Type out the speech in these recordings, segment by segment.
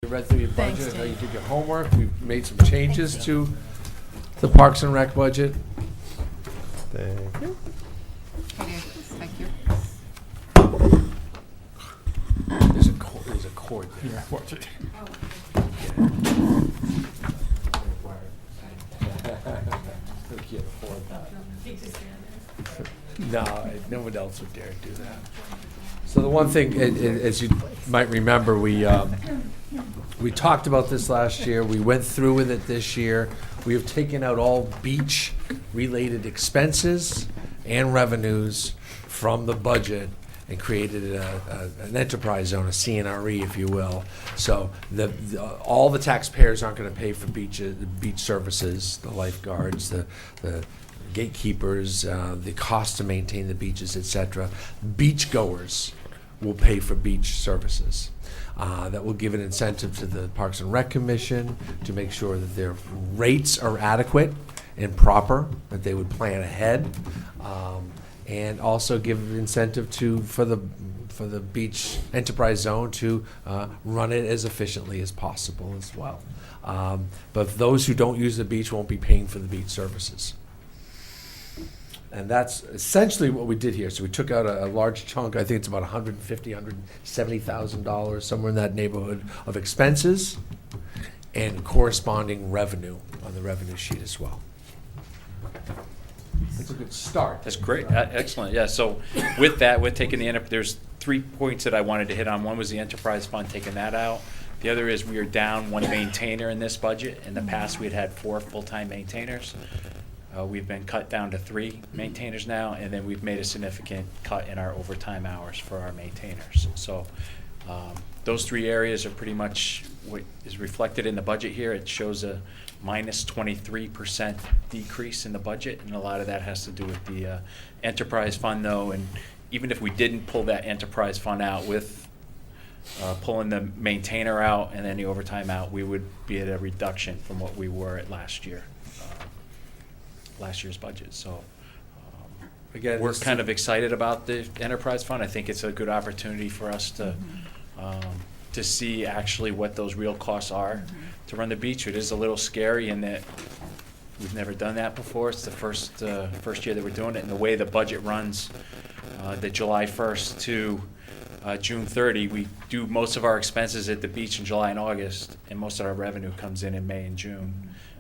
You read through your Thanks, budget, I know you Dave. did your homework, we've made some changes to the Parks and Rec budget. Thank you. Okay, thank you. There's a cord there. Yeah, watch it. We can't afford that. No, no one else would dare do that. So the one thing, as you might remember, we talked about this last year. We went through with it this year. We have taken out all beach-related expenses and revenues from the budget and created an enterprise zone, a CNRE, if you will. So all the taxpayers aren't going to pay for beach services, the lifeguards, the gatekeepers, the cost to maintain the beaches, et cetera. Beachgoers will pay for beach services. That will give an incentive to the Parks and Rec Commission to make sure that their rates are adequate and proper, that they would plan ahead, and also give incentive for the beach enterprise zone to run it as efficiently as possible as well. But those who don't use the beach won't be paying for the beach services. And that's essentially what we did here. So we took out a large chunk, I think it's about $150,000, $170,000, somewhere in that neighborhood of expenses and corresponding revenue on the revenue sheet as well. That's a good start. That's great, excellent, yeah, so with that, with taking there's 3 points that I wanted to hit on. One was the enterprise fund, taking that out. The other is we are down one maintainer in this budget. In the past, we'd had 4 full-time maintainers. We've been cut down to 3 maintainers now, and then we've made a significant cut in our overtime hours for our maintainers. So those 3 areas are pretty much what is reflected in the budget here. It shows a minus 23% decrease in the budget, and a lot of that has to do with the enterprise fund, though. And even if we didn't pull that enterprise fund out with pulling the maintainer out and then the overtime out, we would be at a reduction from what we were at last year's budget. So Again, we're kind of excited about the enterprise fund. I think it's a good opportunity for us to see actually what those real costs are to run the beach. It is a little scary in that we've never done that before. It's the first year that we're doing it, and the way the budget runs, the July 1st to June 30, we do most of our expenses at the beach in July and August, and most of our revenue comes in May and June.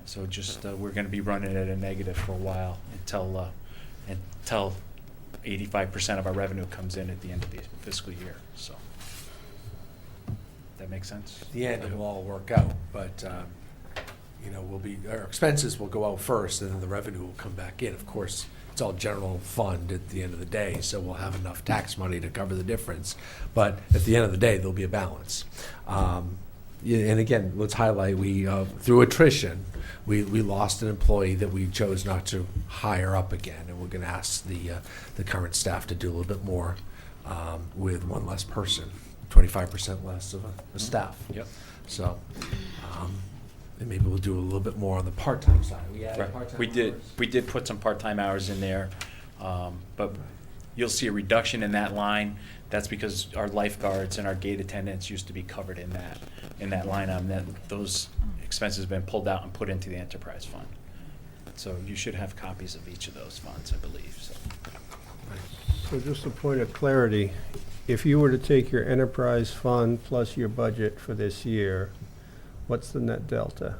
So just we're going to be running at a negative for a while until 85% of our revenue comes in at the end of the fiscal year. So that makes sense? At the end, it will all work out, but, our expenses will go out first, and then the revenue will come back in. Of course, it's all general fund at the end of the day, so we'll have enough tax money to cover the difference. But at the end of the day, there'll be a balance. And again, let's highlight, through attrition, we lost an employee that we chose not to hire up again, and we're going to ask the current staff to do a little bit more with one less person, 25% less of a staff. Yep. So, and maybe we'll do a little bit more on the part-time side. We added Right. part-time We hours? did put some part-time hours in there, but you'll see a reduction in that line. That's because our lifeguards and our gate attendants used to be covered in that line item. Then those expenses have been pulled out and put into the enterprise fund. So you should have copies of each of those funds, I believe. So. So just a point of clarity, if you were to take your enterprise fund plus your budget for this year, what's the net delta?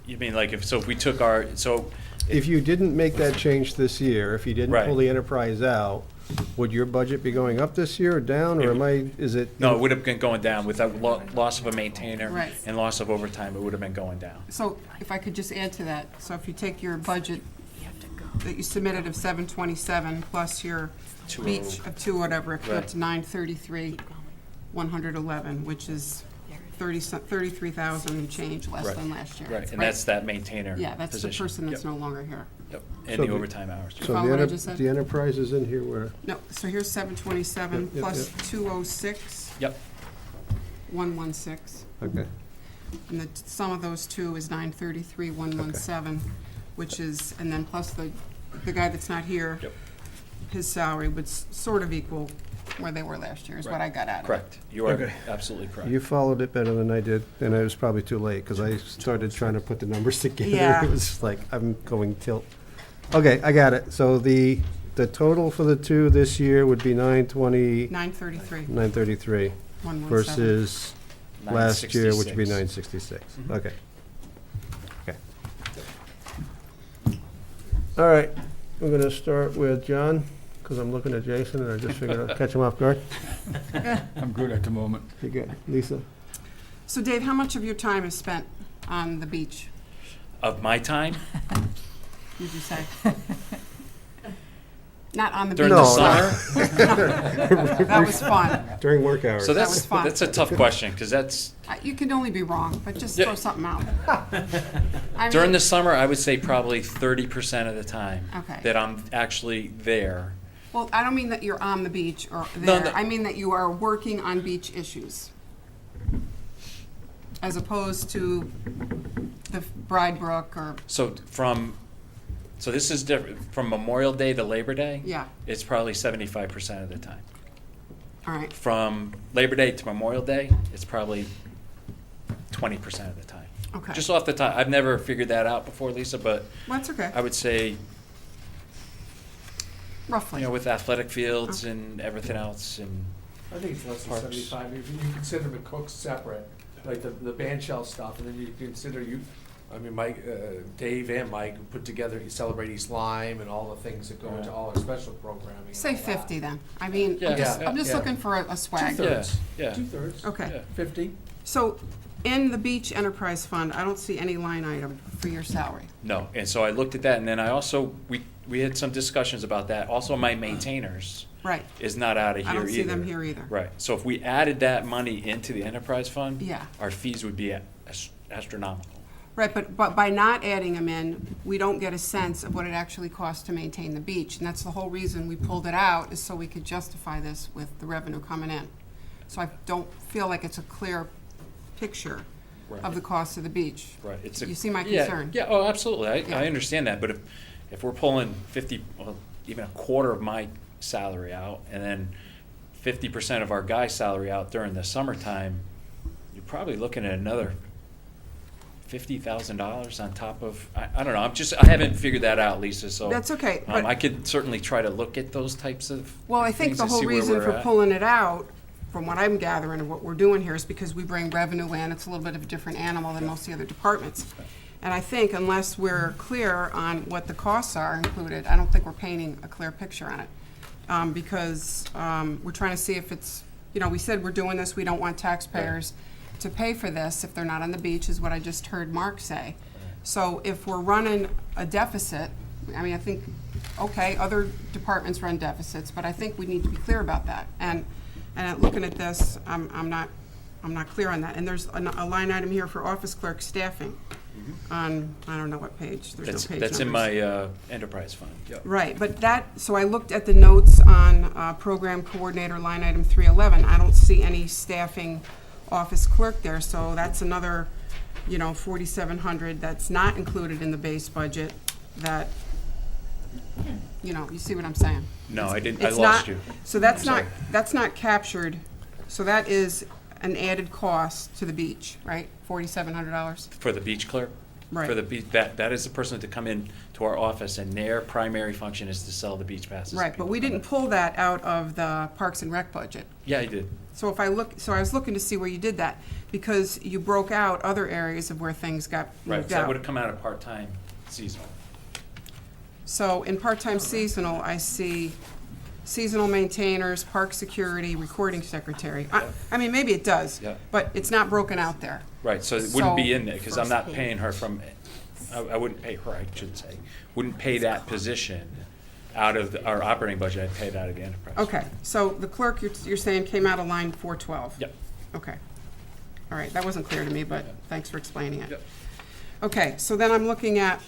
You mean like if we took If you didn't make that change this year, if you didn't Right. pull the enterprise out, would your budget be going up this year or down, or is it? No, it would have been going down with a loss of a maintainer Right. and loss of overtime. It would have been going down. So if I could just add to that, so if you take your budget that you submitted of 727 plus your 2 beach of 2 whatever, it Right. went to 933, 111, which is 33,000 and change less Right. than last year. Right, and that's that maintainer Yeah, that's the position. person that's Yep. no longer here. Yep, and So the the- overtime hours. You So follow what I just said? the enterprise is in here where, No, so here's 727 Yep, yep, plus yep. 206, Yep, 116. okay. And the sum of those two is 933, 117, which is, and then plus the guy that's not here, Yep. his salary would sort of equal where they were last year, is what I got out of it. Correct. You are Okay. absolutely correct. You followed it better than I did, and it was probably too late, because I started trying to put the numbers together. Yeah. It was like, I'm going tilt. Okay, I got it. So the total for the two this year would be 933 933, 117. versus last year, which would be 966. 966. Mhm. Okay. Okay. All right, we're gonna start with John, because I'm looking at Jason, and I just figured I'd catch him off guard. I'm good at the moment. You good? Lisa? So Dave, how much of your time is spent on the beach, Of my time, would you say? Not on the beach. during the No, summer, That was fun. During work hours. so That that's, was fun. that's a tough question, because that's, You can only be wrong, but just Yeah. throw something out. I during mean, the summer, I would say probably 30% of the time Okay. that I'm actually there. Well, I don't mean that you're on the beach or No, there. no. I mean that you are working on beach issues. As opposed to the Bride Brook or, So so this is different, from Memorial Day to Labor Day? yeah, It's probably 75% of the time. all right. From Labor Day to Memorial Day, it's probably 20% of the time. Okay. Just off the top, I've never figured that out before, Lisa, but Well, that's okay, I would say, roughly. with athletic fields and everything else, and I think it's less than Parks. 75. If you consider the cooks separate, like the band shell stuff, and then you consider Mike, Dave and Mike put together, you celebrate East Lyme and all the things that go into all our special programming. and Say all that. 50 then. I mean, Yeah, I'm just yeah. looking for a swag. Two-thirds. Yeah. Two-thirds. Okay. Yeah. 50. So in the beach enterprise fund, I don't see any line item for your salary. no. And so I looked at that, and then I also, we had some discussions about that. Also, my maintainers Right. is not out of here I either. don't see them here either. Right. So if we added that money into the enterprise fund, Yeah. our fees would be astronomical. Right, but by not adding them in, we don't get a sense of what it actually costs to maintain the beach. And that's the whole reason we pulled it out, is so we could justify this with the revenue coming in. So I don't feel like it's a clear picture Right. of the cost of the beach. Right. It's You see my yeah, concern? Yeah, oh, absolutely. Yeah. I understand that, but if we're pulling 50, well, even a quarter of my salary out, and then 50% of our guy's salary out during the summertime, you're probably looking at another $50,000 on top of, I don't know, I haven't figured that out, Lisa, so. That's okay, but- I could certainly try to look at those types of Well, I think things the to whole see where reason we're for at. pulling it out, from what I'm gathering and what we're doing here, is because we bring revenue in. It's a little bit of a different animal than most of the other departments. And I think unless we're clear on what the costs are included, I don't think we're painting a clear picture on it. Because we're trying to see if it's, we said we're doing this, we don't want taxpayers to pay for this if they're not on the beach, is what I just heard Mark say. So if we're running a deficit, I think, okay, other departments run deficits, but I think we need to be clear about that. And looking at this, I'm not clear on that. And there's a line item here for office clerk staffing on, I don't know what page, there's no page That's in numbers. my enterprise fund, yep. Right, but so I looked at the notes on program coordinator line item 311. I don't see any staffing office clerk there, so that's another, $4,700 that's not included in the base budget that, you see what I'm saying? No, I didn't, I It's lost not- you. So that's Sorry. that's not captured, so that is an added cost to the beach, right? $4,700? For the beach clerk? Right. For the beach, that is the person to come in to our office, and their primary function is to sell the beach passes. to Right, but people we coming didn't in. pull that out of the Parks and Rec budget. Yeah, I did. So I was looking to see where you did that, because you broke out other areas of where things got Right, moved so that would out. have come out of part-time seasonal. So in part-time seasonal, I see seasonal maintainers, park security, recording secretary. Maybe it does, Yeah. but it's not broken out there. Right, so it wouldn't be So- in there, because I'm not paying her from, I wouldn't pay her, I should say, wouldn't pay that position out of our operating budget, I'd pay it out of the enterprise. Okay, so the clerk, you're saying came out of line 412? Yep. Okay. All right, that wasn't clear to me, but thanks for explaining it. Yep. Okay, so then I'm looking at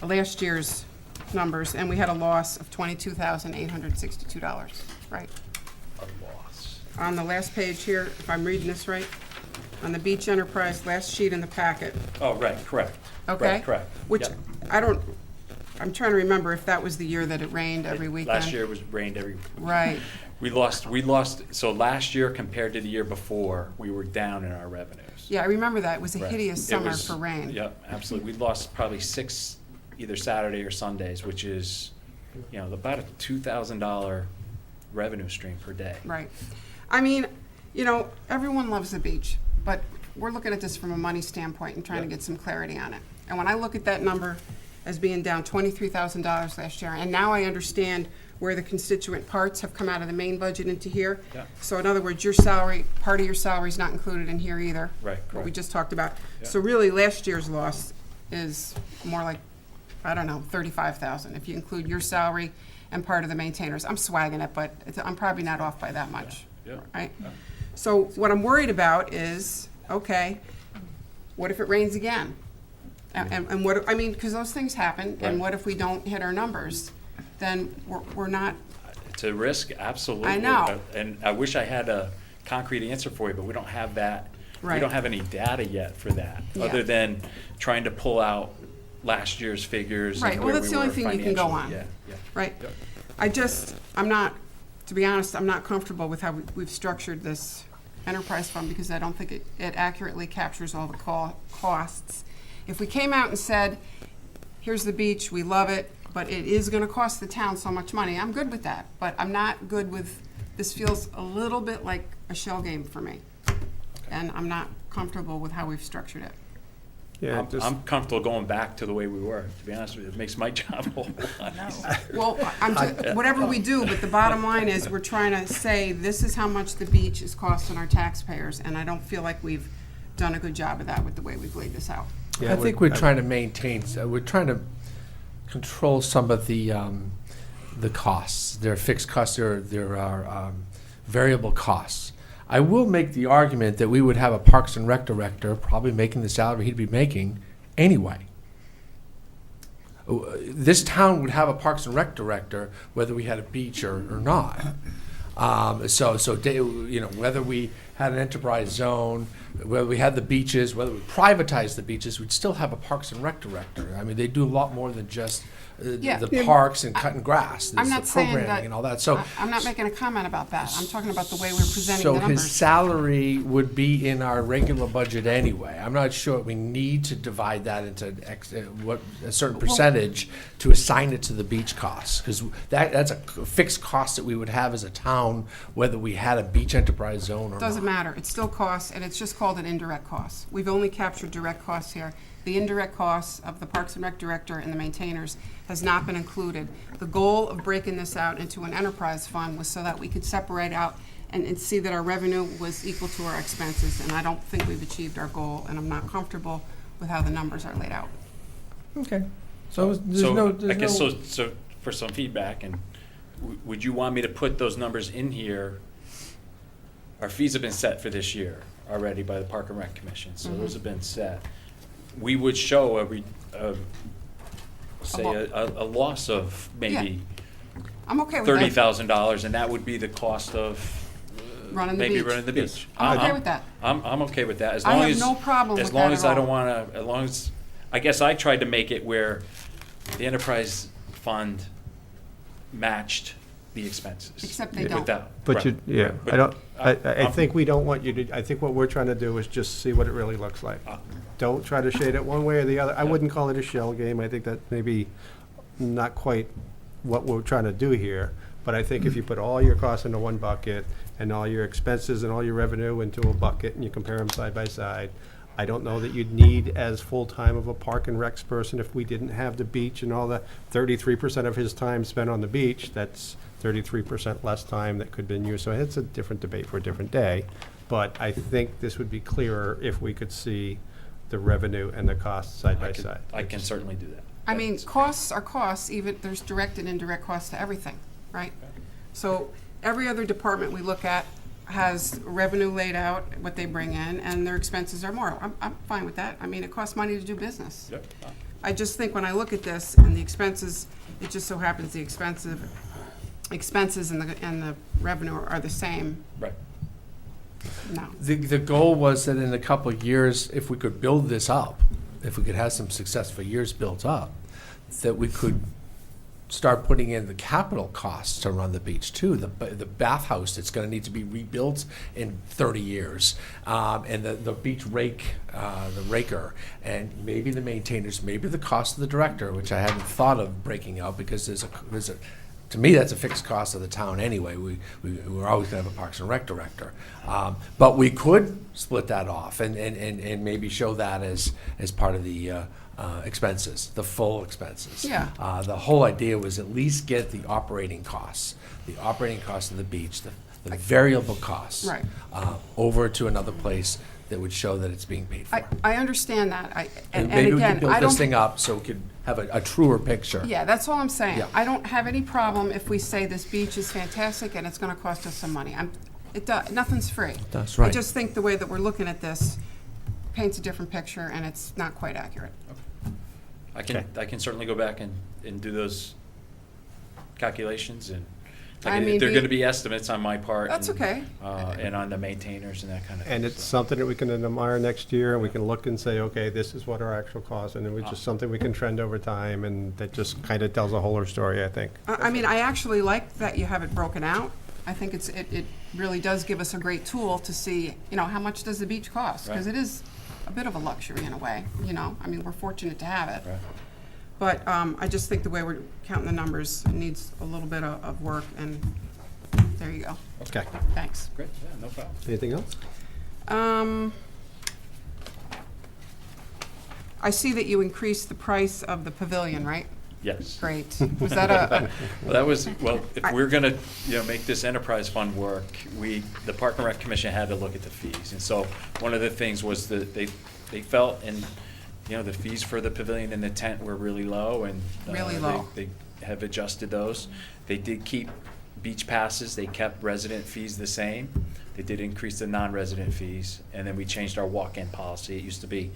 last year's numbers, and we had a loss of $22,862, right? A loss. On the last page here, if I'm reading this right, on the beach enterprise, last sheet in the packet, Oh, right, correct. okay? Right, correct. Which, Yep. I don't, I'm trying to remember if that was the year that it rained every weekend. Last year it was rained every. Right. We lost, so last year compared to the year before, we were down in our revenues. Yeah, I remember that. It was a Right. hideous It summer was- for rain. Yep, absolutely. We lost probably 6, either Saturday or Sundays, which is, about a $2,000 revenue stream per day. Right. I mean, everyone loves the beach, but we're looking at this from a money standpoint and trying to Yep. get some clarity on it. And when I look at that number as being down $23,000 last year, and now I understand where the constituent parts have come out of the main budget into here. Yeah. So in other words, your salary, part of your salary is not included in here either. Right, What we correct. just talked about. Yeah. So really, last year's loss is more like, I don't know, 35,000, if you include your salary and part of the maintainers. I'm swagging it, but I'm probably not off by that much. Yeah. Right? So what I'm worried about is, okay, what if it rains again? And what, I mean, because those things happen, Right. and what if we don't hit our numbers? Then we're not, It's a risk, absolutely. I know. And I wish I had a concrete answer for you, but we don't have that. We Right. don't have any data yet for that, Yeah. other than trying to pull out last year's figures. Right, and well, where that's we the only were thing you can go financially. on. Yeah, right? Yep. I'm not, to be honest, I'm not comfortable with how we've structured this enterprise fund, because I don't think it accurately captures all the costs. If we came out and said, here's the beach, we love it, but it is gonna cost the town so much money, I'm good with that. But I'm not good with, this feels a little bit like a shell game for me. And I'm not comfortable with how we've structured it. Yeah, I'm comfortable going back to the way we were, to be honest with you. It makes my job a whole lot easier. Well, whatever we do, but the bottom line is, we're trying to say, this is how much the beach is costing our taxpayers, and I don't feel like we've done a good job of that with the way we've laid this out. Yeah, I think we're trying to maintain, we're trying to control some of the costs. There are fixed costs, there are variable costs. I will make the argument that we would have a Parks and Rec director probably making the salary he'd be making anyway. This town would have a Parks and Rec director whether we had a beach or not. Whether we had an enterprise zone, whether we had the beaches, whether we privatized the beaches, we'd still have a Parks and Rec director. I mean, they do a lot more than just Yeah. the parks and cutting grass. I'm There's not the saying programming that. and all that. So, I'm not making a comment about that. I'm talking about the way we're presenting so the his numbers. salary would be in our regular budget anyway. I'm not sure we need to divide that into a certain percentage to assign it to the beach costs, because that's a fixed cost that we would have as a town, whether we had a beach enterprise zone or Doesn't not. matter. It still costs, and it's just called an indirect cost. We've only captured direct costs here. The indirect costs of the Parks and Rec director and the maintainers has not been included. The goal of breaking this out into an enterprise fund was so that we could separate out and see that our revenue was equal to our expenses, and I don't think we've achieved our goal, and I'm not comfortable with how the numbers are laid out. Okay. So there's So, no, I guess, so for some feedback, and would you want me to put those numbers in here? Our fees have been set for this year already by the Park and Rec Commission, so those have been set. We would show a loss of maybe I'm okay with that. $30,000, and that would be the cost of Running the maybe beach. running the beach. I'm okay with that. I'm okay with that, as I long have as. no problem with As long that as at I don't all. wanna, as long as, I guess I tried to make it where the enterprise fund matched the expenses. Except they don't. Without- But right, you, yeah, right, but I don't, I I'm- think we don't want you to, I think what we're trying to do is just see what it really looks like. Don't try to shade it one way or the other. I wouldn't call it a shell game. I think that maybe not quite what we're trying to do here. But I think if you put all your costs into one bucket and all your expenses and all your revenue into a bucket and you compare them side by side, I don't know that you'd need as full-time of a Park and Recs person if we didn't have the beach and all the 33% of his time spent on the beach. That's 33% less time that could have been used. So it's a different debate for a different day. But I think this would be clearer if we could see the revenue and the costs side by side. I can certainly do that. I mean, That's- costs are costs, even, there's direct and indirect costs to everything, right? So every other department we look at has revenue laid out, what they bring in, and their expenses are more. I'm fine with that. I mean, it costs money to do business. Yep. I just think when I look at this and the expenses, it just so happens the expenses and the revenue are the same. Right. No. The goal was that in a couple of years, if we could build this up, if we could have some successful years built up, that we could start putting in the capital costs to run the beach too. The bathhouse that's gonna need to be rebuilt in 30 years. And the beach rake, the raker, and maybe the maintainers, maybe the cost of the director, which I hadn't thought of breaking out because there's a, to me, that's a fixed cost of the town anyway. We're always gonna have a Parks and Rec director. But we could split that off and maybe show that as part of the expenses, the full expenses. Yeah. The whole idea was at least get the operating costs of the beach, the variable costs. Right. Over to another place that would show that it's being paid for. I understand that. And Maybe we again, could build I this don't. thing up so we could have a truer picture. Yeah, that's all I'm saying. Yeah. I don't have any problem if we say this beach is fantastic and it's gonna cost us some money. Nothing's free. That's I right. just think the way that we're looking at this paints a different picture and it's not quite accurate. I can certainly go back and do those calculations and, I mean, they're gonna be estimates on my part. That's and, okay. And on the maintainers and that kind of thing. And it's so. something that we can admire next year, and we can look and say, okay, this is what our actual cost, and it's just something we can trend over time, and that just kind of tells a whole story, I think. I mean, I actually like that you have it broken out. I think it really does give us a great tool to see, how much does the beach cost? Because Right. it is a bit of a luxury in a way, I mean, we're fortunate to have it. Right. But I just think the way we're counting the numbers needs a little bit of work, and there you go. Okay. Thanks. Great, yeah, no problem. Anything else? I see that you increased the price of the pavilion, right? Yes. Great. Was that a, Well, if we're gonna, make this enterprise fund work, the Park and Rec Commission had to look at the fees. And so, one of the things was that they felt, and, the fees for the pavilion and the tent were really low, and. Really low. They have adjusted those. They did keep beach passes, they kept resident fees the same. They did increase the non-resident fees, and then we changed our walk-in policy. It used to be,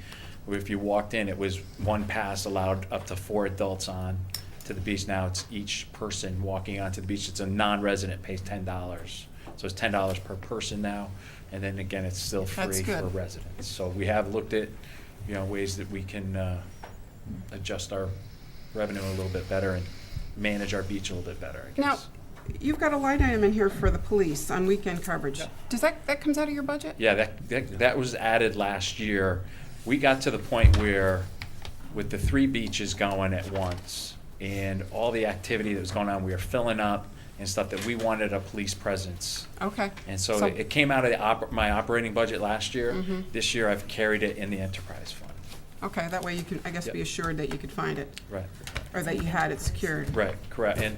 if you walked in, it was one pass allowed up to 4 adults on to the beach. Now it's each person walking onto the beach. It's a non-resident pays $10. So it's $10 per person now. And then again, it's still That's free good. for residents. So we have looked at, ways that we can adjust our revenue a little bit better and manage our beach a little bit better, I now, guess. you've got a line item in here for the police on weekend coverage. Yeah. Does that comes out of your budget? Yeah, that was added last year. We got to the point where, with the 3 beaches going at once, and all the activity that was going on, we were filling up and stuff that we wanted a police presence. Okay. And so it came out of my operating budget last year. Mm-hmm. This year, I've carried it in the enterprise fund. Okay, that way you can, I guess, be Yep. assured that you could find it, Right. or that you had it secured. Right, correct. And,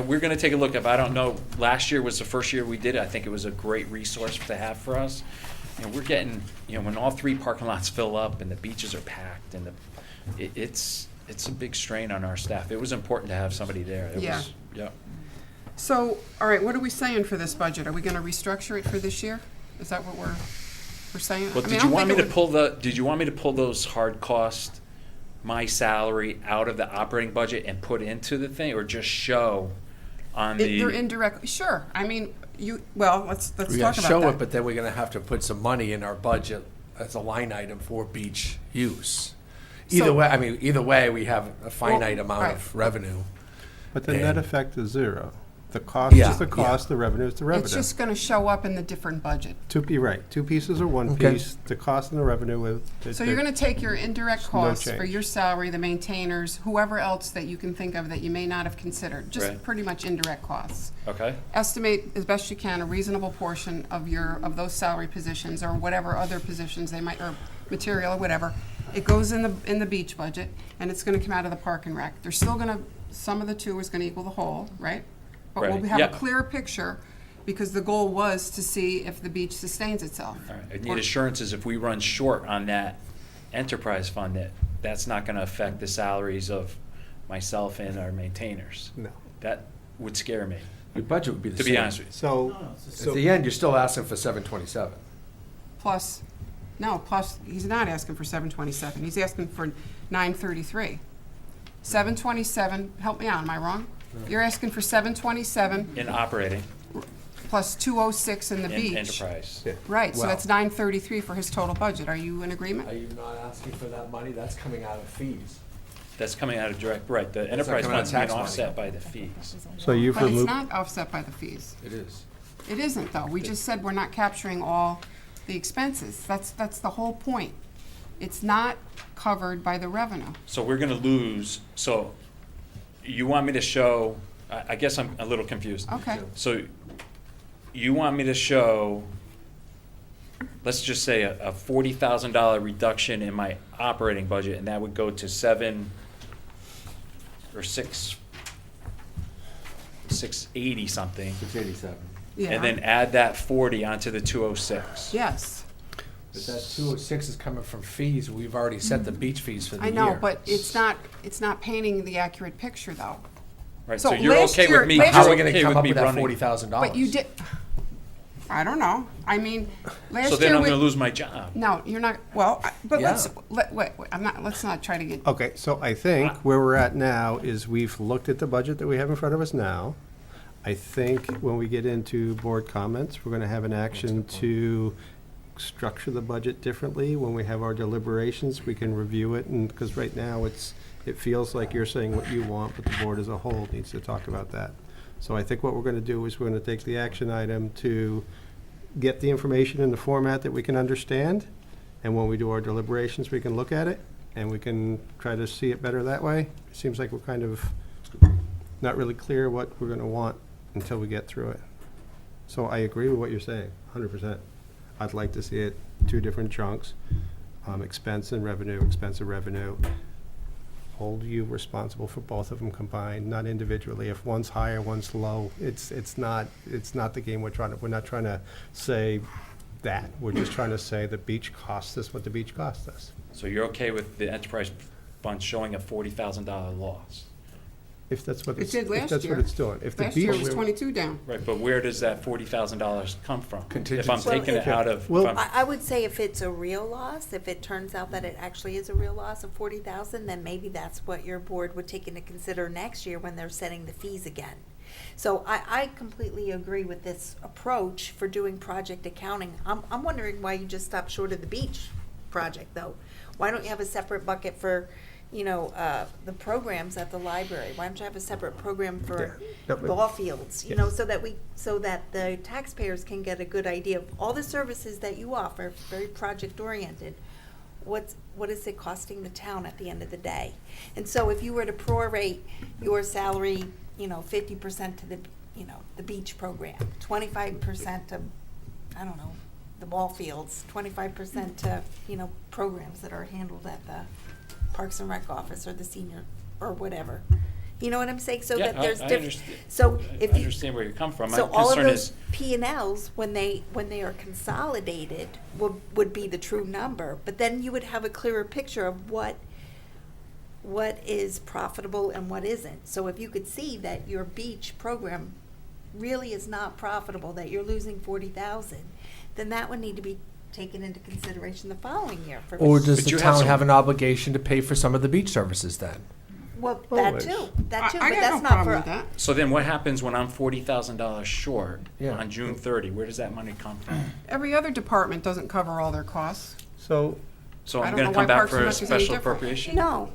we're gonna take a look. If I don't know, last year was the first year we did it. I think it was a great resource to have for us. And we're getting, when all 3 parking lots fill up and the beaches are packed and it's a big strain on our staff. It was important to have somebody there. It Yeah. was, yeah. So, all right, what are we saying for this budget? Are we gonna restructure it for this year? Is that what we're saying? Well, I mean, did I you don't want me think to it would- did you want me to pull those hard cost, my salary out of the operating budget and put into the thing, or just show on the? They're indirect, sure. I mean, let's We're talk gonna about show it, that. but then we're gonna have to put some money in our budget as a line item for beach use. Either way, we have a finite amount right. of revenue. But the net And- effect is zero. The cost Yeah, is the cost, the revenue is the revenue. It's just gonna show up in the different budget. You're right, 2 pieces or 1 Okay. piece, the cost and the revenue with. So you're gonna take your indirect no costs for change. your salary, the maintainers, whoever else that you can think of that you may not have considered, just Right. pretty much indirect costs. Okay, Estimate as best you can a reasonable portion of those salary positions or whatever other positions they might, or material or whatever. It goes in the beach budget, and it's gonna come out of the park and rec. They're still gonna, some of the 2 is gonna equal the whole, right? But we'll Right, have yeah. a clearer picture, because the goal was to see if the beach sustains itself. all right. I need assurances if we run short on that enterprise fund, that's not gonna affect the salaries of myself and our maintainers. No. That would scare me, Your budget would be the to same. be honest with you. So, At the end, you're still asking for 727. Plus, he's not asking for 727, he's asking for 933. 727, help me out, am I wrong? You're asking for 727 In operating, plus 206 in the in beach. enterprise. Right, so Well- that's 933 for his total budget. Are you in agreement? Are you not asking for that money? That's coming out of fees. That's coming out of direct, right, the not enterprise coming out of fund's being tax money. offset by the fees. So you've But it's removed, not offset by the fees. It is. It isn't, though. We just said we're not capturing all the expenses. That's the whole point. It's not covered by the revenue. So we're gonna lose, so you want me to show, I guess I'm a little confused. Okay. So you want me to show, let's just say a $40,000 reduction in my operating budget, and that would go to 680 something, 687. Yeah. and then add that 40 onto the 206. Yes. But that 206 is coming from fees. We've already set the beach fees for the I year. know, but it's not painting the accurate picture, though. Right, So so you're last okay year- with me, last How are you're we gonna okay come with up me with that running? $40,000? But you did, I don't know. I mean, last year. So then I'm we- gonna lose my job. No, you're not, well, but Yeah. wait, let's not try to get, okay, so I think where we're at now is we've looked at the budget that we have in front of us now. I think when we get into board comments, we're gonna have an action to structure the budget differently. When we have our deliberations, we can review it, and, because right now, it feels like you're saying what you want, but the board as a whole needs to talk about that. So I think what we're gonna do is we're gonna take the action item to get the information in the format that we can understand, and when we do our deliberations, we can look at it, and we can try to see it better that way. It seems like we're kind of not really clear what we're gonna want until we get through it. So I agree with what you're saying, 100%. I'd like to see it two different chunks, expense and revenue, expense and revenue. Hold you responsible for both of them combined, not individually. If one's higher, one's low, it's not the game we're not trying to say that. We're just trying to say the beach costs us what the beach costs us. So you're okay with the enterprise fund showing a $40,000 loss? If that's what It it's, did if last that's what year. it's doing. If the last year beach, was 22 down. Right, but where does that $40,000 come from? If I'm Contingency. taking it out of, if Well, I'm- I would say if it's a real loss, if it turns out that it actually is a real loss of 40,000, then maybe that's what your board would take into consider next year when they're setting the fees again. So I completely agree with this approach for doing project accounting. I'm wondering why you just stopped short of the beach project, though. Why don't you have a separate bucket for, the programs at the library? Why don't you have a separate program for Yeah. Yep. ball fields, so that the taxpayers can get a good idea of all the services that you offer, very project oriented. What is it costing the town at the end of the day? And so if you were to prorate your salary, 50% to the, the beach program, 25% to, I don't know, the ball fields, 25% to, programs that are handled at the Parks and Rec office or the senior, or whatever. You know what I'm saying? So yeah, that there's I different. understand. So I if you, understand where you're coming from. My so all of concern those is, P&Ls, when they are consolidated, would be the true number. But then you would have a clearer picture of what is profitable and what isn't. So if you could see that your beach program really is not profitable, that you're losing 40,000, then that would need to be taken into consideration the following year. Or does But the you have town some- have an obligation to pay for some of the beach services then? Well, that Always. too, I but got that's no not problem with for. that. so then what happens when I'm $40,000 short Yeah. on June 30? Where does that money come from? Every other department doesn't cover all their costs. so So I I'm don't gonna know why come back Parks for and a Rec is any special different. appropriation? No.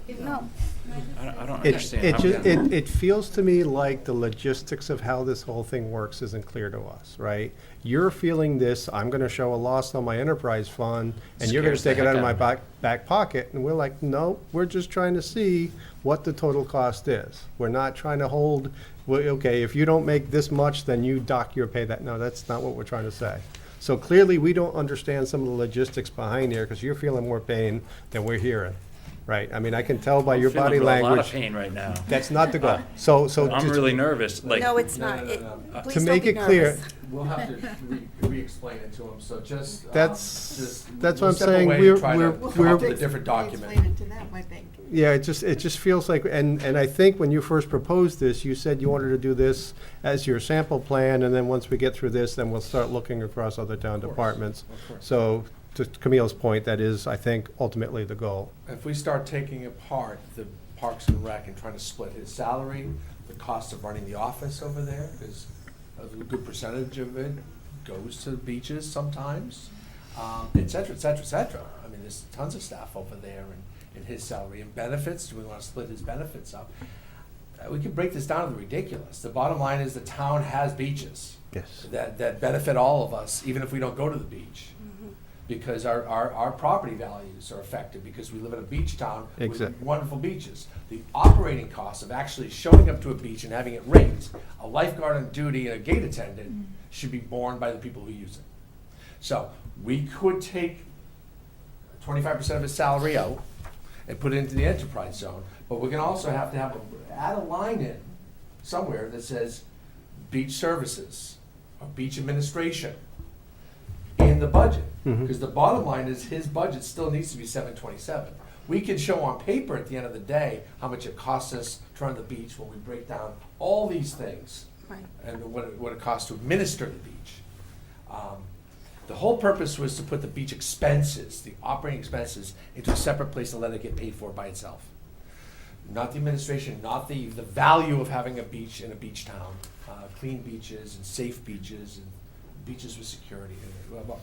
I don't It, understand. it, I'm ju- gonna- it feels to me like the logistics of how this whole thing works isn't clear to us, right? You're feeling this, I'm gonna show a loss on my enterprise fund, and you're gonna Scares the take it out of heck my out of me. back pocket, and we're like, no, we're just trying to see what the total cost is. We're not trying to hold, well, okay, if you don't make this much, then you dock your pay that, no, that's not what we're trying to say. So clearly, we don't understand some of the logistics behind here, because you're feeling more pain than we're hearing, right? I mean, I can tell by I'm your feeling body a lot of language. pain right now. That's not the goal. So I'm just- really nervous, like. No, it's not. To Please don't make be it clear, nervous. We'll have to re-explain it to them, so just. That's what we'll I'm step saying. away and We're- try to we're- come up we're- with a different document. Explain it to them, I think. yeah, it just feels like, and I think when you first proposed this, you said you wanted to do this as your sample plan, and then once we get through this, then we'll start looking across other town departments. So, to Camille's point, that is, I think, ultimately the goal. If we start taking apart the Parks and Rec and trying to split his salary, the cost of running the office over there, because a good percentage of it goes to the beaches sometimes, et cetera, et cetera, et cetera. I mean, there's tons of staff over there, in his salary. And benefits, do we want to split his benefits up? We could break this down to the ridiculous. The bottom line is the town has beaches Yes. that benefit all of us, even if we don't go to the beach. Because our property values are affected because we live in a beach town with Exact- wonderful beaches. The operating costs of actually showing up to a beach and having it raised, a lifeguard on duty and a gate attendant should be borne by the people who use it. So we could take 25% of his salary out and put it into the enterprise zone, but we're gonna also have to add a line in somewhere that says beach services or beach administration in the budget. Because the bottom line is his budget still needs to be 727. We can show on paper at the end of the day how much it costs us to run the beach when we break down all these things Right. and what it costs to administer the beach. The whole purpose was to put the beach expenses, the operating expenses, into a separate place and let it get paid for by itself. Not the administration, not the value of having a beach in a beach town, clean beaches and safe beaches and beaches with security. Well,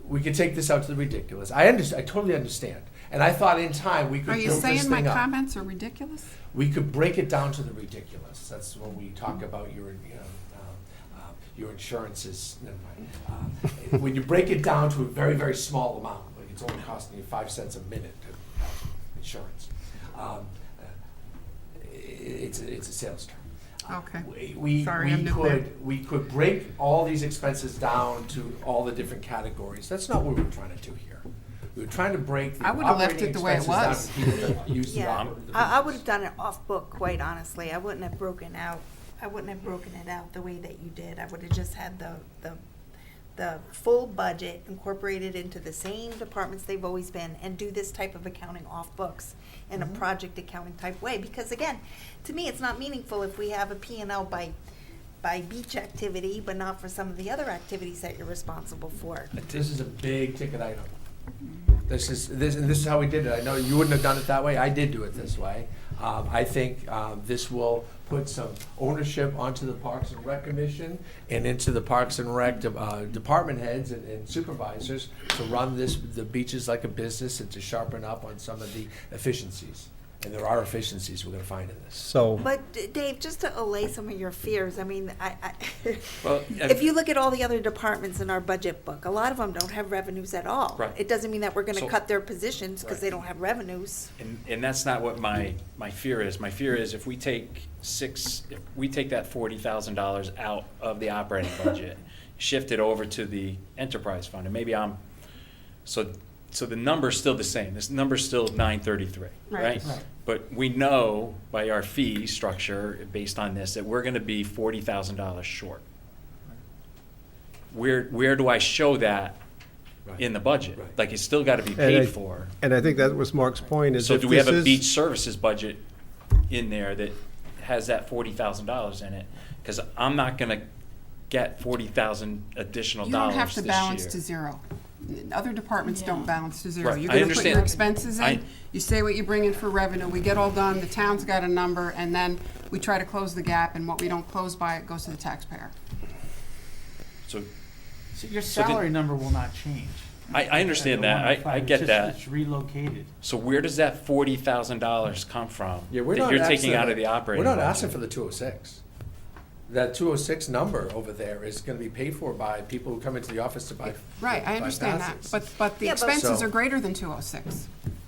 we could take this out to the ridiculous. I totally understand. And I thought in time we could Are you build this saying my thing up. comments are ridiculous? We could break it down to the ridiculous. That's when we talk about your insurance is, never mind. When you break it down to a very, very small amount, like it's only costing you 5 cents a minute to have insurance. It's a sales term. Okay. We Sorry, I'm new there. could break all these expenses down to all the different categories. That's not what we were trying to do here. We were trying to break the I would've left operating it the way it expenses down was. to people that use the Yeah, oper- the I would beaches. have done it off book, quite honestly. I wouldn't have broken it out the way that you did. I would have just had the full budget incorporated into the same departments they've always been and do this type of accounting off books in a project accounting type way. Because again, to me, it's not meaningful if we have a P&L by beach activity, but not for some of the other activities that you're responsible for. This is a big ticket item. This is how we did it. I know you wouldn't have done it that way. I did do it this way. I think this will put some ownership onto the Parks and Rec Commission and into the Parks and Rec department heads and supervisors to run the beaches like a business and to sharpen up on some of the efficiencies. And there are efficiencies we're going to find in this. So, But Dave, just to allay some of your fears, I mean, Well, if you look at all the other departments in our budget book, a lot of them don't have revenues at all. Right. It doesn't mean that we're gonna So- cut their positions because Right. they don't have revenues. And that's not what my fear is. My fear is if we take that $40,000 out of the operating budget, shift it over to the enterprise fund, and maybe so the number's still the same. This number's still 933, Right. right? Right. But we know by our fee structure, based on this, that we're gonna be $40,000 short. Where do I show that in the budget? Right. Like, it's still gotta be And paid I- for. and I think that was Mark's point, is So if do we have this a is- beach services budget in there that has that $40,000 in it? Because I'm not gonna get 40,000 additional You don't dollars have this to year. balance to zero. Other departments don't balance to zero. Right, You're I gonna put your understand. expenses I- in, you say what you bring in for revenue, we get all done, the town's got a number, and then we try to close the gap, and what we don't close by, it goes to the taxpayer. So So your So the- salary number will not change. I understand that. I 105. get It's just- that. It's relocated. So where does that $40,000 come from? Yeah, we're that not you're asking taking out of the operating We're not budget? asking for the 206. That 206 number over there is going to be paid for by people who come into the office to buy. Right, I buy understand that, passes. but the Yeah, but- expenses So- are greater than 206.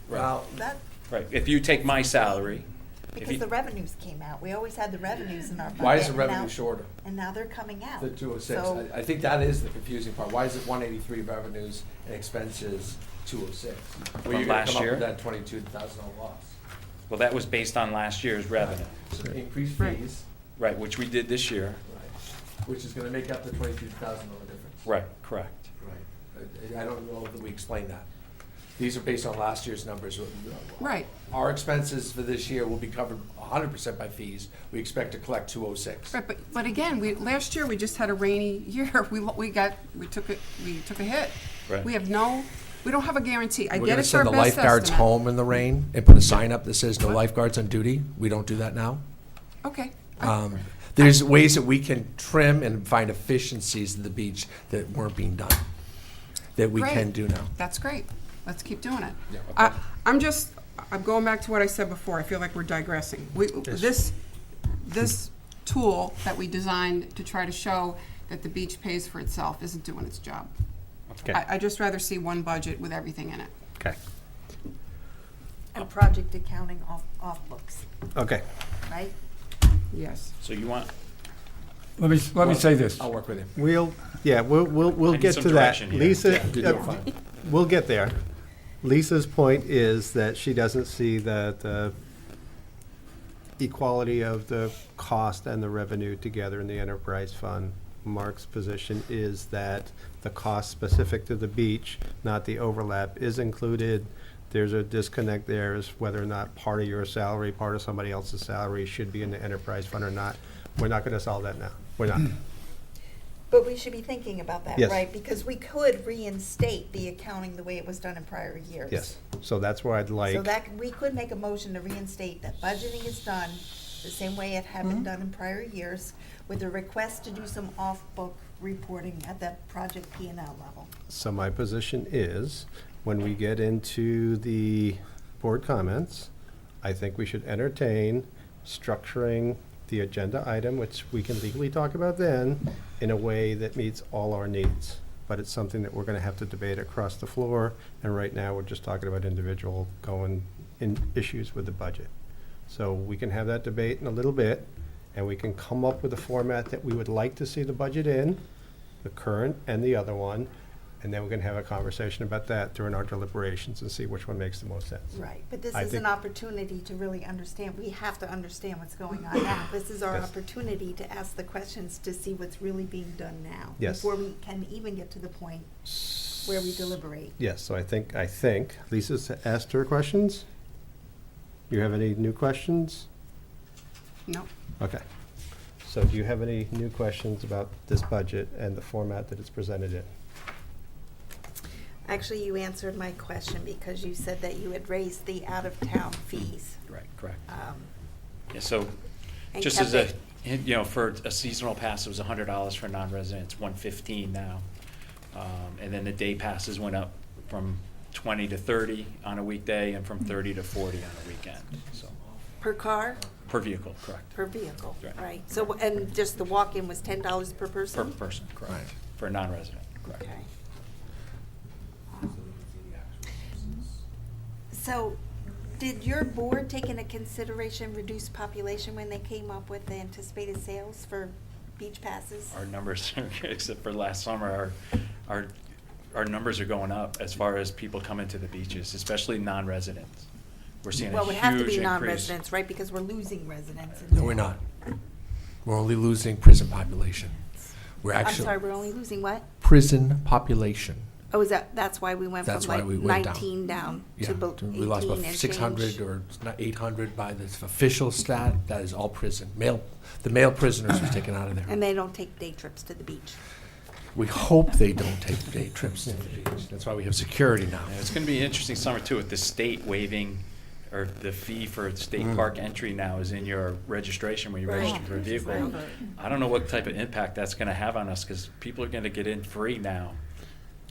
Well, That, Right, if you take my salary, if because you, the revenues came out. We always had the revenues in our budget. why is the and revenue now- shorter? And now they're coming out. The 206. So- I think that is the confusing part. Why is it 183 revenues and expenses 206? Well, From you're gonna last come up year? with that $22,000 loss. well, that was based on last year's revenue, So increased Right. fees, right, which we did this year. right, which is going to make up the $22,000 difference. Right, correct. Right. I don't know that we explained that. These are based on last year's numbers. Right. Our expenses for this year will be covered 100% by fees. We expect to collect 206. Right, but again, last year, we just had a rainy year, we took a hit. Right. We don't have a guarantee, I We're get gonna it's our send the best lifeguards estimate. home in the rain and put a sign up that says no lifeguards on duty. We don't do that now. Okay, There's ways that we can trim and find efficiencies at the beach that weren't being done, that we Great. can do now. that's great. let's keep doing it. Yeah, okay. I'm going back to what I said before, I feel like we're digressing. This tool that we designed to try to show that the beach pays for itself isn't doing its job. Okay. I'd just rather see one budget with everything in it. Okay. And project accounting off books, Okay. right? Yes. So you want, Let me say this. I'll work with you. We'll I need get some to that. direction here. Lisa, Yeah, you're doing fine. we'll get there. Lisa's point is that she doesn't see the equality of the cost and the revenue together in the enterprise fund. Mark's position is that the cost specific to the beach, not the overlap, is included. There's a disconnect there as whether or not part of your salary, part of somebody else's salary should be in the enterprise fund or not. We're not gonna solve that now. We're not. But we should be thinking about that, Yes. right? Because we could reinstate the accounting the way it was done in prior years. Yes, so that's where I'd like. So that, we could make a motion to reinstate that budgeting is done the same way it had been done in prior years, with a request to do some off-book reporting at that project P&L level. So my position is, when we get into the board comments, I think we should entertain structuring the agenda item, which we can legally talk about then, in a way that meets all our needs. But it's something that we're gonna have to debate across the floor, and right now, we're just talking about individual going in issues with the budget. So we can have that debate in a little bit, and we can come up with a format that we would like to see the budget in, the current and the other one, and then we're gonna have a conversation about that during our deliberations and see which one makes the most sense. Right, but this I is an think- opportunity to really understand, we have to understand what's going on now. This is our Yes. opportunity to ask the questions to see what's really being done now. Yes. Before we can even get to the point where we deliberate. Yes, so I think Lisa's asked her questions. You have any new questions? No. Okay. So do you have any new questions about this budget and the format that it's presented in? Actually, you answered my question because you said that you had raised the out-of-town fees. right, correct. um, Yeah, so and just kept as a, it- you know, for a seasonal pass, it was $100 for non-residents, $115 now. And then the day passes went up from 20 to 30 on a weekday and from 30 to 40 on a weekend, so, Per car, per vehicle, correct. per vehicle, Right. right? So, and just the walk-in was $10 per Per person? person, Right. correct, for a non-resident, correct. Okay. So, did your board take into consideration reduced population when they came up with the anticipated sales for beach passes? Our numbers, except for last summer, our numbers are going up as far as people coming to the beaches, especially non-residents. We're seeing a huge Well, it would have to be increase. non-residents, right, because we're losing residents. in No, town. we're not. We're only losing prison population. We're I'm actually. sorry, we're only losing what? Prison population. Oh, is that's why we went That's from why like we went down. 19 down Yeah, to about 18 we lost about and 600 change? or not 800 by the official stat. That is all prison. The male prisoners was taken out of there. And they don't take day trips to the beach. We hope they don't take day trips to the beach. That's why we have security now. Yeah, it's gonna be an interesting summer too, with the state waiving, or the fee for state park entry now is in your registration when you Right. register for a vehicle. Right. I don't know what type of impact that's gonna have on us, because people are gonna get in free now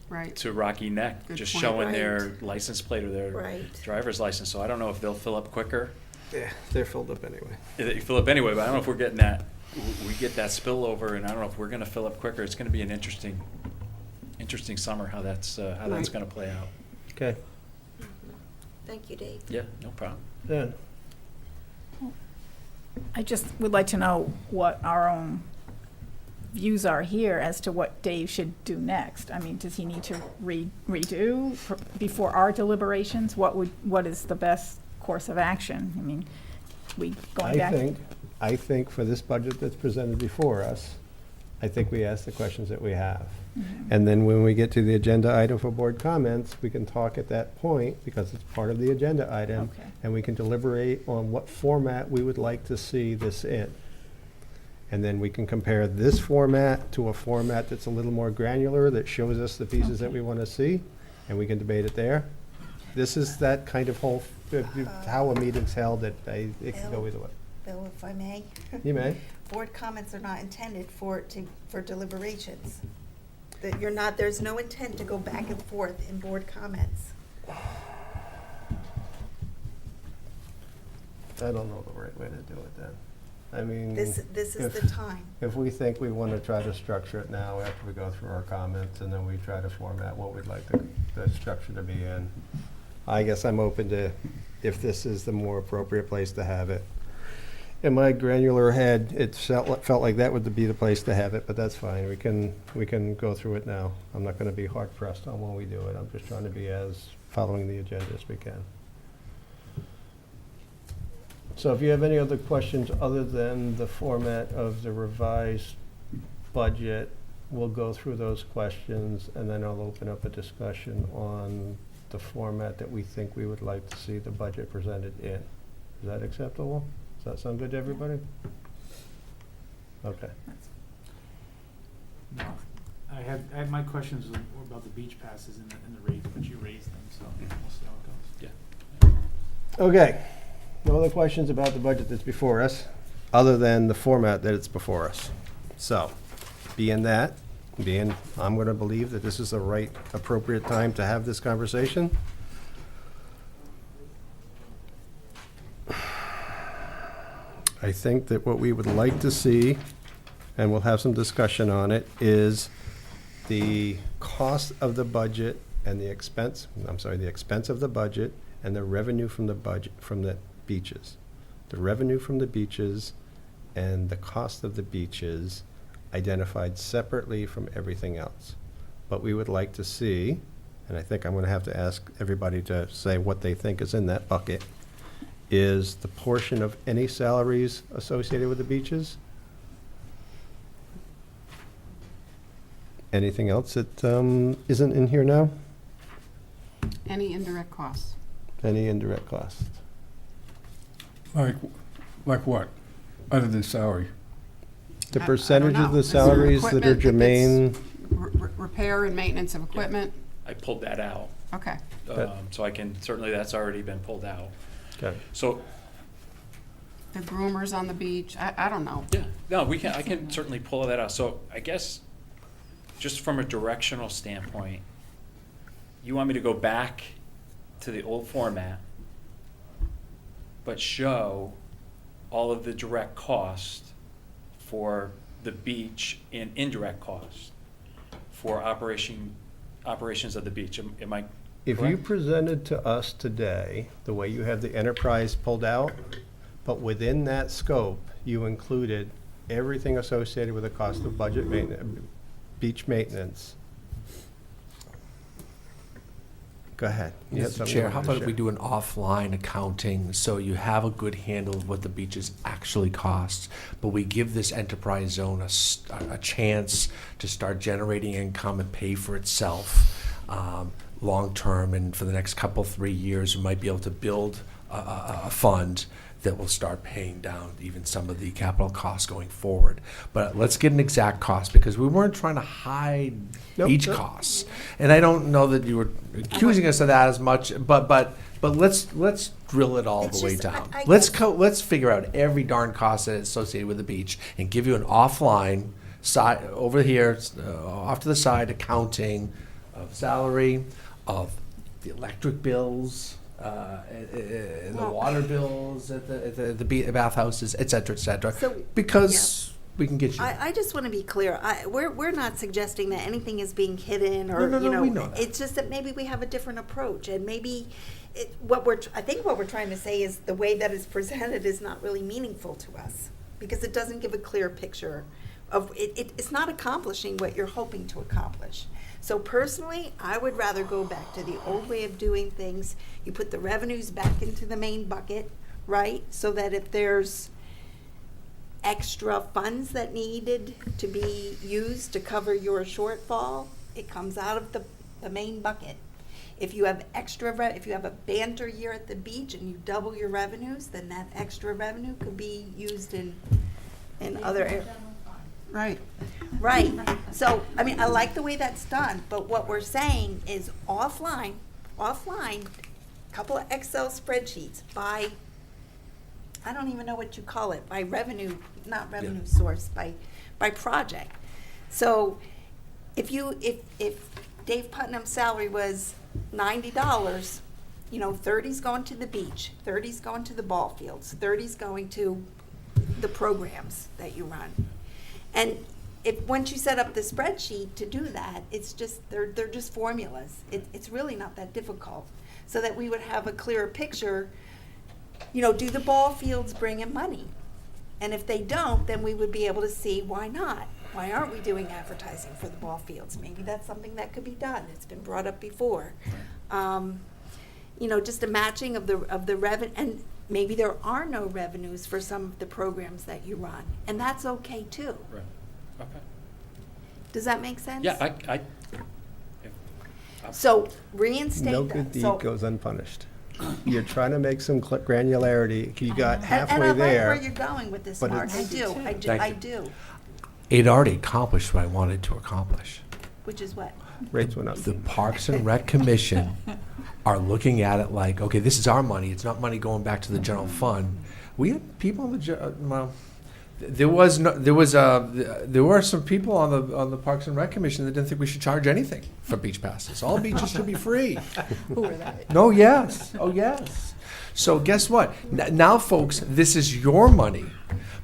Right. to Rocky Neck, Good just point. showing Right. their license plate or their Right. driver's license, so I don't know if they'll fill up quicker. Yeah, they're filled up anyway. They fill up anyway, but I don't know if we're getting that, we get that spillover, and I don't know if we're gonna fill up quicker. It's gonna be an interesting summer, how that's Right. gonna play out. Okay. Thank you, Dave. Yeah, no problem. Dan? I just would like to know what our own views are here as to what Dave should do next. I mean, does he need to redo before our deliberations? What is the best course of action? I mean, we going back? I think for this budget that's presented before us, I think we ask the questions that we have. And then when we get to the agenda item for board comments, we can talk at that point, because it's part of the agenda item, Okay. and we can deliberate on what format we would like to see this in. And then we can compare this format to a format that's a little more granular, that shows us the pieces that we want to see, and we can debate it there. This is that kind of whole, how a meeting's held, that it can go either way. Bill, if I may? You may. Board comments are not intended for deliberations. That there's no intent to go back and forth in board comments. I don't know the right way to do it then. I mean. This is if- the time. If we think we want to try to structure it now after we go through our comments, and then we try to format what we'd like the structure to be in, I guess I'm open to, if this is the more appropriate place to have it. In my granular head, it felt like that would be the place to have it, but that's fine. We can go through it now. I'm not going to be hard pressed on when we do it. I'm just trying to be as following the agenda as we can. So if you have any other questions other than the format of the revised budget, we'll go through those questions, and then I'll open up a discussion on the format that we think we would like to see the budget presented in. Is that acceptable? Does that sound good to everybody? Okay. No. I had my questions were about the beach passes and the rates, but you raised them, so we'll see how it goes. Yeah. Okay. No other questions about the budget that's before us, other than the format that it's before us. So, I'm going to believe that this is the right, appropriate time to have this conversation. I think that what we would like to see, and we'll have some discussion on it, is the cost of the budget and the expense of the budget and the revenue from the budget, from the beaches. The revenue from the beaches and the cost of the beaches identified separately from everything else. But we would like to see, and I think I'm going to have to ask everybody to say what they think is in that bucket, is the portion of any salaries associated with the beaches. Anything else that isn't in here now? Any indirect costs? Any indirect costs? Like what, other than salary? The I don't percentage of know. the Is there salaries that are equipment that germane? gets Repair and maintenance of equipment? I pulled that out, Okay. so I can, certainly that's already been pulled out. Okay. So, The groomers on the beach, I don't know. yeah, no, I can certainly pull that out. So I guess, just from a directional standpoint, you want me to go back to the old format, but show all of the direct cost for the beach and indirect cost for operations of the beach. Am I If you correct? presented to us today, the way you have the enterprise pulled out, but within that scope, you included everything associated with the cost of budget maintenance, beach maintenance. Go ahead. You had Mr. something you Chair, how wanted to about we share. do an offline accounting, so you have a good handle of what the beaches actually cost, but we give this enterprise zone a chance to start generating income and pay for itself long-term, and for the next 3 years, we might be able to build a fund that will start paying down even some of the capital costs going forward. But let's get an exact cost, because we weren't trying to hide Nope, each nope. cost. And I don't know that you were accusing us of that as much, but let's drill it all It's the way just, down. I Let's guess- let's figure out every darn cost that is associated with the beach and give you an offline side over here, off to the side, accounting of salary, of the electric bills, the Well- water bills at the bathhouses, et cetera, So, because we can get you. I just want to be clear. We're not suggesting that anything is being hidden or, No, we know that. it's just that maybe we have a different approach, and maybe I think what we're trying to say is the way that it's presented is not really meaningful to us, because it doesn't give a clear picture of it. It's not accomplishing what you're hoping to accomplish. So personally, I would rather go back to the old way of doing things. You put the revenues back into the main bucket, right? So that if there's extra funds that needed to be used to cover your shortfall, it comes out of the main bucket. If you have if you have a banter year at the beach and you double your revenues, then that extra revenue could be used in other areas. Right. Right. So, I mean, I like the way that's done, but what we're saying is offline, couple of Excel spreadsheets by, I don't even know what you call it, by revenue, not revenue source, by project. So if Dave Putnam's salary was $90, you know, 30's going to the beach, 30's going to the ball fields, 30's going to the programs that you run. And if, once you set up the spreadsheet to do that, it's just, they're just formulas. It's really not that difficult. So that we would have a clearer picture, you know, do the ball fields bring in money? And if they don't, then we would be able to see why not. Why aren't we doing advertising for the ball fields? Maybe that's something that could be done. It's been brought up before. You know, just a matching of the revenue, and maybe there are no revenues for some of the programs that you run, and that's okay too. Right, okay. Does that make sense? Yeah, So reinstate No that. good deed So- goes unpunished. You're trying to make some granularity. You got And halfway I like where there. you're going with this, but Mark. I it's- do. Thank I you. do. It already accomplished what I wanted to accomplish. Which is what? Rates went up. The Parks and Rec Commission are looking at it like, okay, this is our money, it's not money going back to the general fund. We had people on the, well, there were some people on the Parks and Rec Commission that didn't think we should charge anything for beach passes. All beaches should be free. Who were they? No, yes, oh, yes. So guess what? Now, folks, this is your money,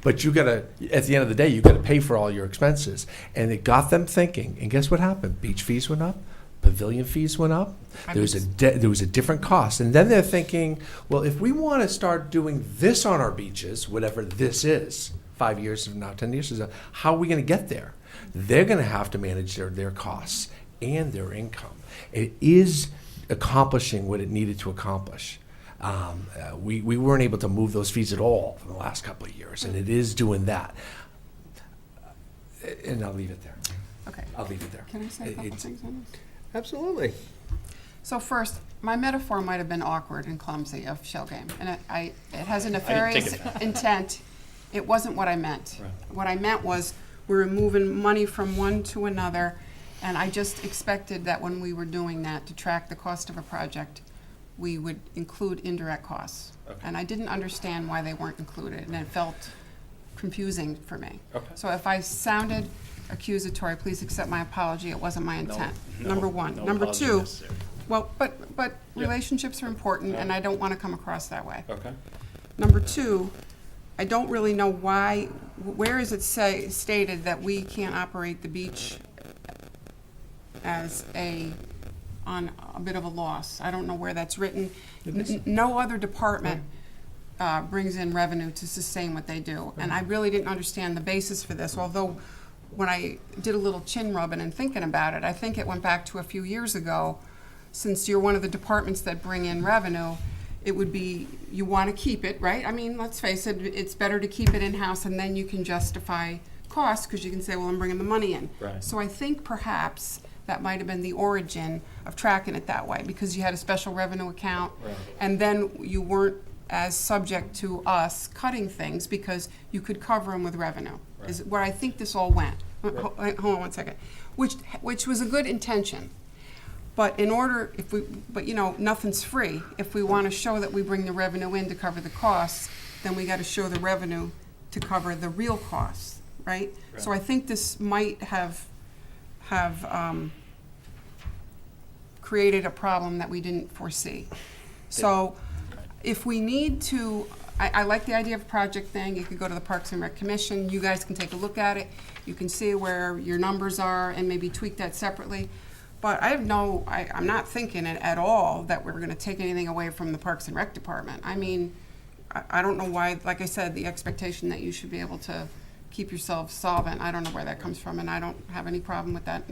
but you gotta, at the end of the day, you gotta pay for all your expenses. And it got them thinking, and guess what happened? Beach fees went up, pavilion fees went up, there was a different cost. And then they're thinking, well, if we wanna start doing this on our beaches, whatever this is, 5 years from now, 10 years from now, how are we gonna get there? They're gonna have to manage their costs and their income. It is accomplishing what it needed to accomplish. We weren't able to move those fees at all for the last couple of years, and it is doing that. And I'll leave it there. Okay. I'll leave it there. Can I say a couple It's- things on this? Absolutely. So first, my metaphor might have been awkward and clumsy of shell game, and it has a take nefarious it back. intent. It wasn't what I meant. Right. What I meant was we were moving money from one to another, and I just expected that when we were doing that, to track the cost of a project, we would include indirect costs. Okay. And I didn't understand why they weren't included, and it felt confusing for me. Okay. So if I sounded accusatory, please accept my apology. It wasn't my intent. Number one. No Number apology two, necessary. well, but Yeah. relationships are important, and I don't want to come across that way. Okay. Number two, I don't really know why, where is it stated that we can't operate the beach as on a bit of a loss? I don't know where that's written. No other department brings in revenue to sustain what they do. And I really didn't understand the basis for this, although when I did a little chin rubbing and thinking about it, I think it went back to a few years ago. Since you're one of the departments that bring in revenue, it would be, you want to keep it, right? I mean, let's face it, it's better to keep it in-house, and then you can justify costs, because you can say, well, I'm bringing the money in. Right. So I think perhaps that might have been the origin of tracking it that way, because you had a special revenue account, Right. and then you weren't as subject to us cutting things because you could cover them with revenue, is where I think this all went. Hold on one second. Which was a good intention. But but you know, nothing's free. If we want to show that we bring the revenue in to cover the costs, then we got to show the revenue to cover the real costs, right? So I think this might have created a problem that we didn't foresee. So if we need to, I like the idea of a project thing. You could go to the Parks and Rec Commission. You guys can take a look at it. You can see where your numbers are and maybe tweak that separately. But I'm not thinking it at all that we're going to take anything away from the Parks and Rec Department. I mean, I don't know why, like I said, the expectation that you should be able to keep yourself solvent, I don't know where that comes from, and I don't have any problem with that.